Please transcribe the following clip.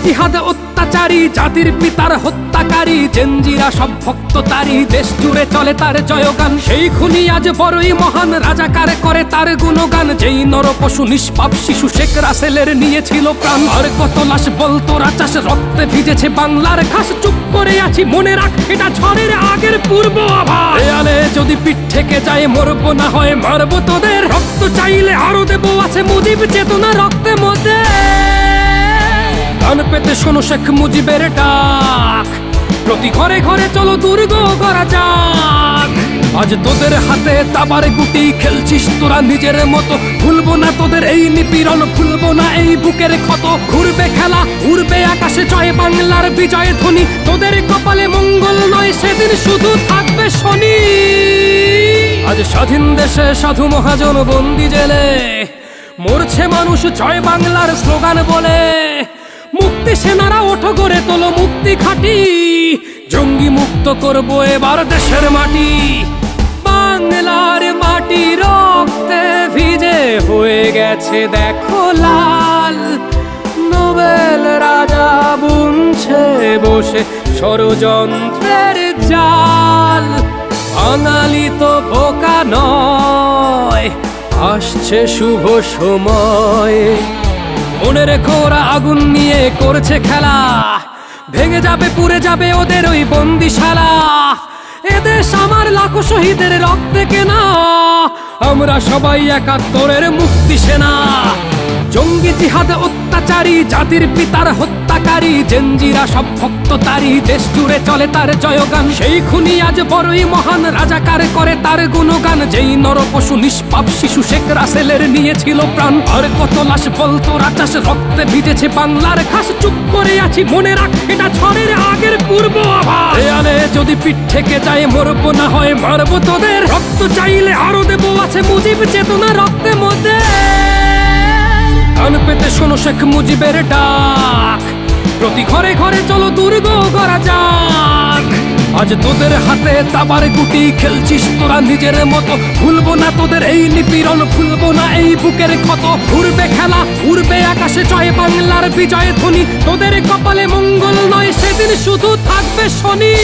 জিহাদ অত্যাচারী, জাতির পিতার হত্যাকারী, জেনজিরা সব ভক্ত তারই, দেশ জুড়ে চলে তার জয়গান। সেই খুনি আজ বড়ই মহান, রাজাকার করে তার গুণগান। যেই নরপশু নিষ্পাপ শিশু শেখ রাসেলের নিয়েছিল প্রাণ। আর কত লাশ বলতো রাচাস, রক্তে ভিজেছে বাংলার ঘাস। চুপ করে আছি, মনে রাখ এটা ঝড়ের আগের পূর্ব আভাস। দেয়ালে যদি পিঠ থেকে যায়, মরবো না হয় মারবো তোদের। রক্ত চাইলে আরো দেবো, আছে মুজিব চেতনা রক্তে মধ্যে। কান পেতে শোনো শেখ মুজিবের ডাক, প্রতি ঘরে ঘরে চলো দুর্গ করা যাক। আজ তোদের হাতে তাবার গুটি, খেলছিস তোরা নিজের মতো। ভুলবো না তোদের এই নিপীড়ন, ভুলবো না এই বুকের ক্ষত। ঘুরবে খেলা, উড়বে আকাশে জয় বাংলার বিজয় ধ্বনি। তোদের কপালে মঙ্গল নয়, সেদিন শুধু থাকবে শনি। আজ স্বাধীন দেশে সাধু মহাজন বন্দি জেলে, মরছে মানুষ জয় বাংলার স্লোগান বলে। মুক্তি সেনারা ওঠো গড়ে তোলো মুক্তি খাটি, জঙ্গি মুক্ত করবো এবার দেশের মাটি। বাংলার মাটি রক্তে ভিজে হয়ে গেছে দেখো লাল। নোবেল রাজা বুনছে বসে ষড়যন্ত্রের জাল। বাঙালি তো বোকা নয়, আসছে শুভ সময়। মনে রেখো ওরা আগুন নিয়ে করছে খেলা, ভেঙে যাবে পুড়ে যাবে ওদের ওই বন্দিশালা। এদেশ আমার লাখো শহীদের রক্তে কেনা, আমরা সবাই একাত্তরের মুক্তি সেনা। জঙ্গি জিহাদ অত্যাচারী, জাতির পিতার হত্যাকারী, জেনজিরা সব ভক্ত তারই, দেশ জুড়ে চলে তার জয়গান। সেই খুনি আজ বড়ই মহান, রাজাকার করে তার গুণগান। যেই নরপশু নিষ্পাপ শিশু শেখ রাসেলের নিয়েছিল প্রাণ। আর কত লাশ বলতো রাচাস, রক্তে ভিজেছে বাংলার ঘাস। চুপ করে আছি, মনে রাখ এটা ঝড়ের আগের পূর্ব আভাস। দেয়ালে যদি পিঠ থেকে যায়, মরবো না হয় মারবো তোদের। রক্ত চাইলে আরো দেবো, আছে মুজিব চেতনা রক্তে মধ্যে। কান পেতে শোনো শেখ মুজিবের ডাক, প্রতি ঘরে ঘরে চলো দুর্গ করা যাক। আজ তোদের হাতে তাবার গুটি, খেলছিস তোরা নিজের মতো। ভুলবো না তোদের এই নিপীড়ন, ভুলবো না এই বুকের ক্ষত। উড়বে খেলা, উড়বে আকাশে জয় বাংলার বিজয় ধ্বনি। তোদের কপালে মঙ্গল নয়, সেদিন শুধু থাকবে শনি।